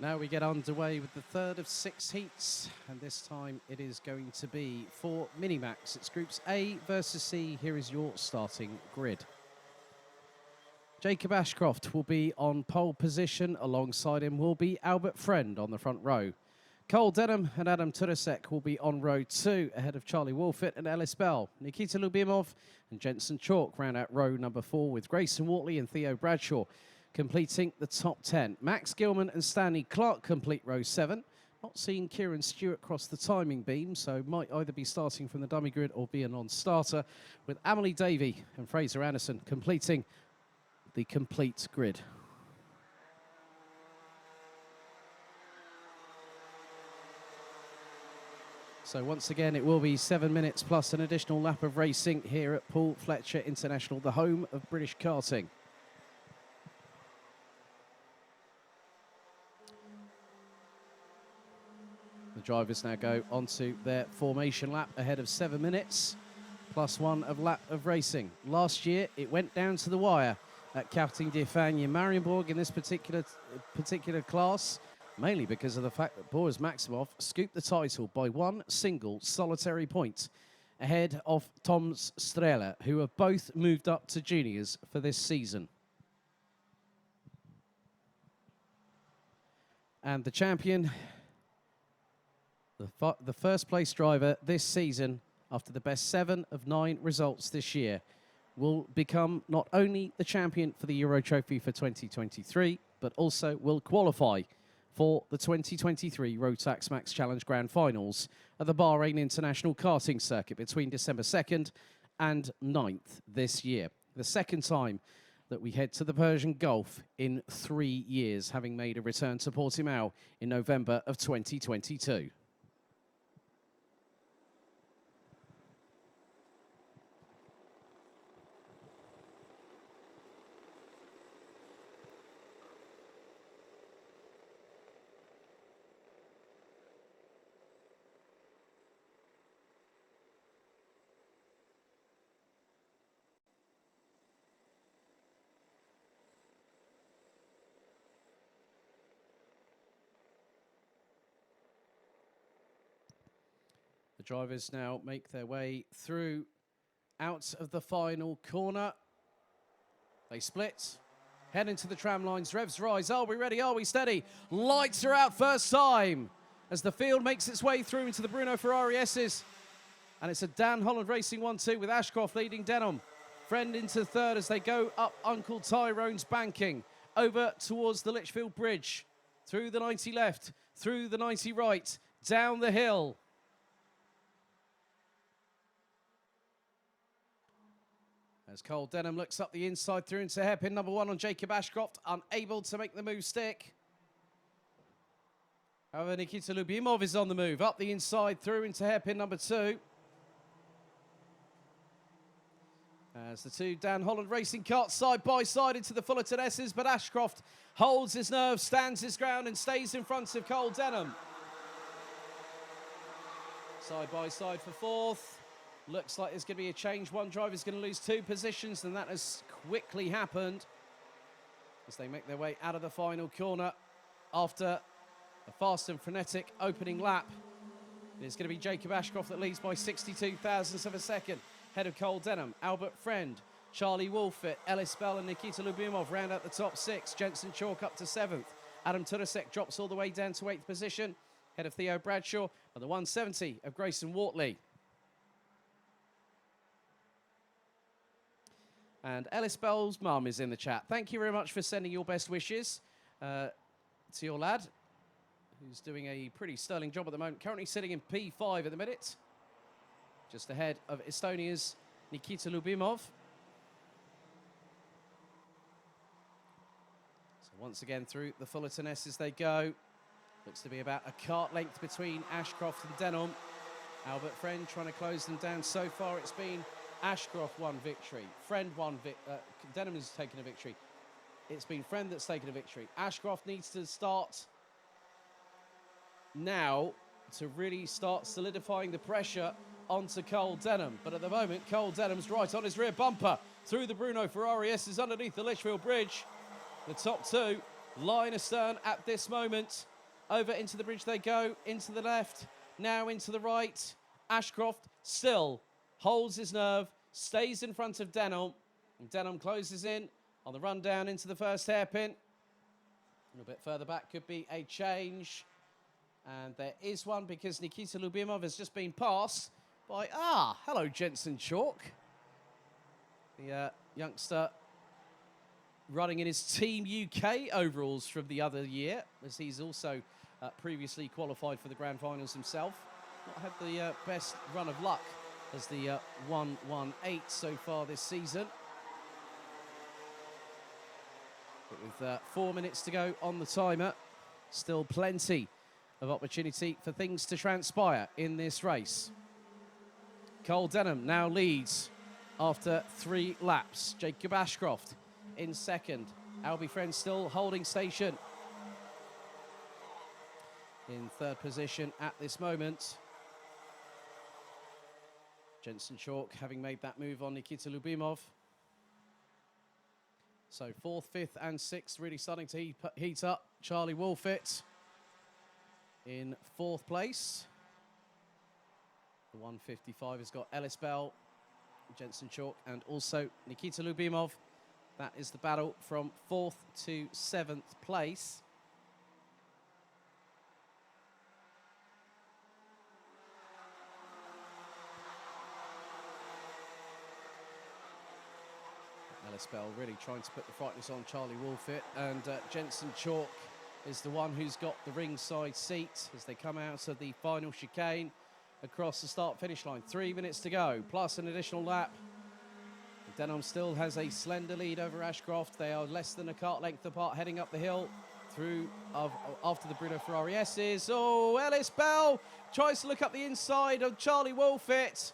Now we get underway with the third of 6 heats, and this time it is going to be for Minimax. It's Groups A versus C. Here is your starting grid. Jacob Ashcroft will be on pole position. Alongside him will be Albert Friend on the front row. Cole Denham and Adam Turasek will be on row 2, ahead of Charlie Wolfett and Ellis Bell. Nikita Lubimov and Jensen Chalk round out row number 4, with Grayson Wortley and Theo Bradshaw completing the top 10. Max Gilman and Stanley Clark complete row 7. Not seeing Kieran Stewart cross the timing beam, so might either be starting from the dummy grid or be a non-starter, with Emily Davey and Fraser Anderson completing the complete grid. So once again, it will be 7 minutes plus an additional lap of racing here at Paul Fletcher International, the home of British karting. The drivers now go onto their formation lap ahead of 7 minutes plus 1 of lap of racing. Last year, it went down to the wire at Karting d'Espagne in Marienborg in this particular class, mainly because of the fact that Boris Maximov scooped the title by one single solitary point ahead of Toms Strehler, who have both moved up to juniors for this season. And the champion, the first place driver this season, after the best 7 of 9 results this year, will become not only the champion for the Euro Trophy for 2023, but also will qualify for the 2023 Rotax Max Challenge Grand Finals at the Bahrain International Karting Circuit between December 2nd and 9th this year. The second time that we head to the Persian Gulf in 3 years, having made a return to Portimao in November of 2022. The drivers now make their way through out of the final corner. They split, head into the tram lines, revs rise. Are we ready? Are we steady? Lights are out first time as the field makes its way through into the Bruno Ferrari S's. And it's a Dan Holland Racing 1-2 with Ashcroft leading Denham. Friend into third as they go up Uncle Tyrone's banking, over towards the Litchfield Bridge, through the 90 left, through the 90 right, down the hill. As Cole Denham looks up the inside through into hairpin number 1 on Jacob Ashcroft, unable to make the move stick. However, Nikita Lubimov is on the move, up the inside through into hairpin number 2. As the two Dan Holland Racing carts side by side into the Fullerton S's, but Ashcroft holds his nerve, stands his ground and stays in front of Cole Denham. Side by side for 4th. Looks like there's going to be a change. One driver's going to lose 2 positions, and that has quickly happened as they make their way out of the final corner after a fast and frenetic opening lap. It's going to be Jacob Ashcroft that leads by 62 thousandths of a second. Head of Cole Denham, Albert Friend, Charlie Wolfett, Ellis Bell and Nikita Lubimov round out the top 6. Jensen Chalk up to 7th. Adam Turasek drops all the way down to 8th position. Head of Theo Bradshaw and the 170 of Grayson Wortley. And Ellis Bell's mum is in the chat. Thank you very much for sending your best wishes to your lad, who's doing a pretty sterling job at the moment. Currently sitting in P5 at the minute, just ahead of Estonia's Nikita Lubimov. So once again through the Fullerton S as they go. Looks to be about a kart length between Ashcroft and Denham. Albert Friend trying to close them down. So far it's been Ashcroft 1 victory, Friend 1 Denham has taken a victory. It's been Friend that's taken a victory. Ashcroft needs to start now to really start solidifying the pressure onto Cole Denham. But at the moment, Cole Denham's right on his rear bumper through the Bruno Ferrari S's underneath the Litchfield Bridge. The top 2 line astern at this moment. Over into the bridge they go, into the left, now into the right. Ashcroft still holds his nerve, stays in front of Denholm. And Denholm closes in on the run down into the first hairpin. A little bit further back could be a change. And there is one because Nikita Lyubimov has just been passed by, hello Jensen Chalk. The youngster running in his Team UK overalls from the other year, as he's also previously qualified for the Grand Finals himself. Not had the best run of luck as the 118 so far this season. But with 4 minutes to go on the timer, still plenty of opportunity for things to transpire in this race. Cole Denholm now leads after 3 laps. Jacob Ashcroft in second. Albie Friend still holding station in third position at this moment. Jensen Chalk having made that move on Nikita Lyubimov. So 4th, 5th and 6th really starting to heat up. Charlie Wolfett in 4th place. The 155 has got Ellis Bell, Jensen Chalk and also Nikita Lyubimov. That is the battle from 4th to 7th place. Ellis Bell really trying to put the brightness on Charlie Wolfett, and Jensen Chalk is the one who's got the ringside seat as they come out of the final chicane across the start-finish line. 3 minutes to go, plus an additional lap. Denholm still has a slender lead over Ashcroft. They are less than a cart length apart heading up the hill through after the Bruno Ferrari S's. Oh, Ellis Bell tries to look up the inside of Charlie Wolfett.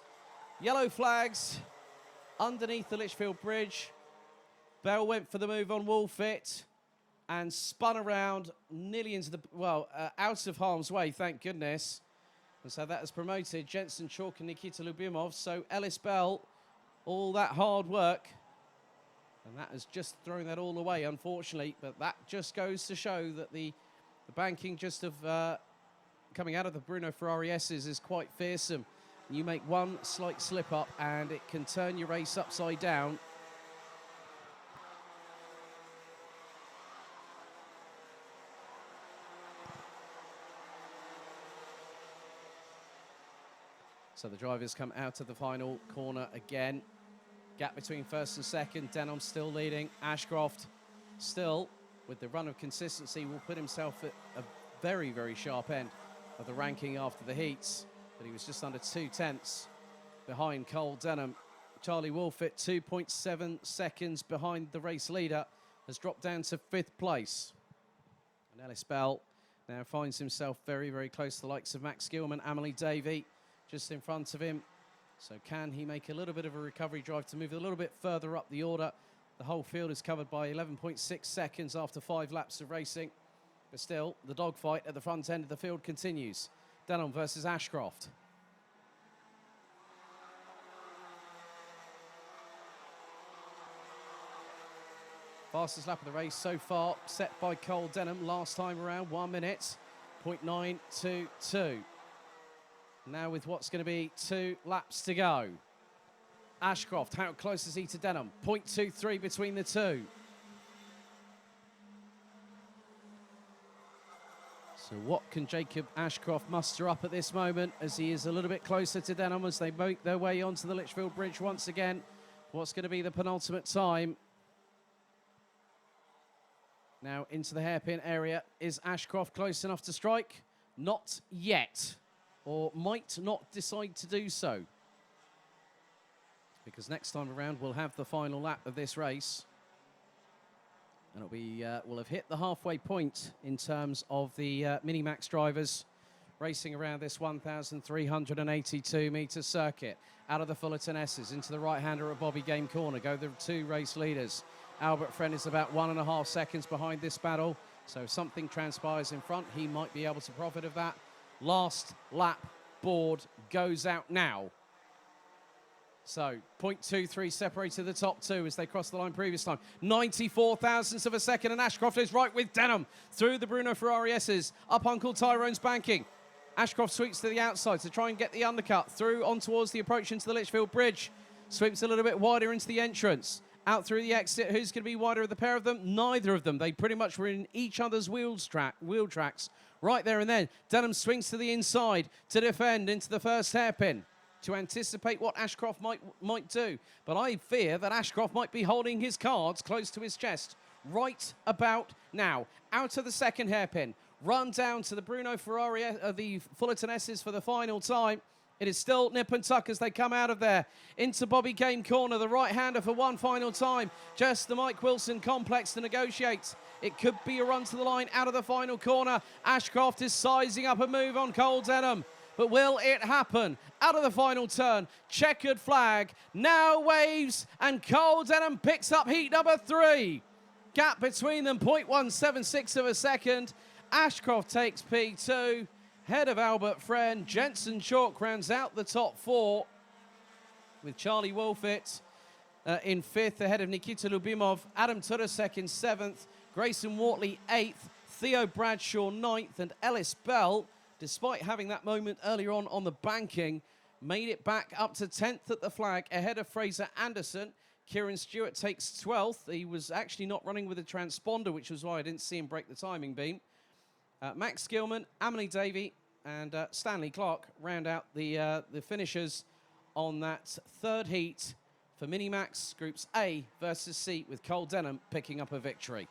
Yellow flags underneath the Litchfield Bridge. Bell went for the move on Wolfett and spun around nearly into the, out of harm's way, thank goodness. And so that has promoted Jensen Chalk and Nikita Lyubimov. So Ellis Bell, all that hard work, and that has just thrown that all away, unfortunately. But that just goes to show that the banking just of coming out of the Bruno Ferrari S's is quite fearsome. You make one slight slip up and it can turn your race upside down. So the drivers come out of the final corner again. Gap between first and second. Denholm still leading. Ashcroft still, with the run of consistency, will put himself at a very, very sharp end of the ranking after the heats. But he was just under 2/10 behind Cole Denholm. Charlie Wolfett, 2.7 seconds behind the race leader, has dropped down to 5th place. And Ellis Bell now finds himself very, very close to the likes of Max Gilman, Amelie Davey, just in front of him. So can he make a little bit of a recovery drive to move a little bit further up the order? The whole field is covered by 11.6 seconds after 5 laps of racing. But still, the dogfight at the front end of the field continues. Denholm versus Ashcroft. Fastest lap of the race so far, set by Cole Denholm last time around, 1 minute, 0.922. Now with what's going to be 2 laps to go. Ashcroft, how close is he to Denholm? 0.23 between the two. So what can Jacob Ashcroft muster up at this moment as he is a little bit closer to Denholm as they make their way onto the Litchfield Bridge once again? What's going to be the penultimate time? Now into the hairpin area. Is Ashcroft close enough to strike? Not yet. Or might not decide to do so. Because next time around we'll have the final lap of this race. And it'll be, we'll have hit the halfway point in terms of the Minimax drivers racing around this 1,382 metre circuit. Out of the Fullerton S's into the right-hander at Bobby Game Corner go the 2 race leaders. Albert Friend is about 1.5 seconds behind this battle. So if something transpires in front, he might be able to profit of that. Last lap board goes out now. So 0.23 separated the top two as they crossed the line previous time. 94 thousandths of a second, and Ashcroft is right with Denham through the Bruno Ferrari S's. Up Uncle Tyrone's banking. Ashcroft sweeps to the outside to try and get the undercut through on towards the approach into the Litchfield Bridge. Sweeps a little bit wider into the entrance. Out through the exit. Who's going to be wider of the pair of them? Neither of them. They pretty much were in each other's wheel tracks right there and then. Denham swings to the inside to defend into the first hairpin, to anticipate what Ashcroft might do. But I fear that Ashcroft might be holding his cards close to his chest right about now. Out of the second hairpin, run down to the Bruno Ferrari, the Fullerton S's for the final time. It is still nip and tuck as they come out of there. Into Bobby Game corner, the right-hander for one final time. Just the Mike Wilson complex to negotiate. It could be a run to the line out of the final corner. Ashcroft is sizing up a move on Cole Denham. But will it happen? Out of the final turn, checkered flag, now waves, and Cole Denham picks up heat number 3. Gap between them, 0.176 of a second. Ashcroft takes P2. Head of Albert Friend. Jensen Chalk rounds out the top 4 with Charlie Wolfett in 5th, ahead of Nikita Lubimov. Adam Turasek in 7th. Grayson Wortley 8th. Theo Bradshaw 9th. And Ellis Bell, despite having that moment earlier on the banking, made it back up to 10th at the flag, ahead of Fraser Anderson. Kieran Stewart takes 12th. He was actually not running with a transponder, which was why I didn't see him break the timing beam. Max Gilman, Amelie Davey, and Stanley Clark round out the finishers on that third heat for Minimax Groups A versus C, with Cole Denham picking up a victory.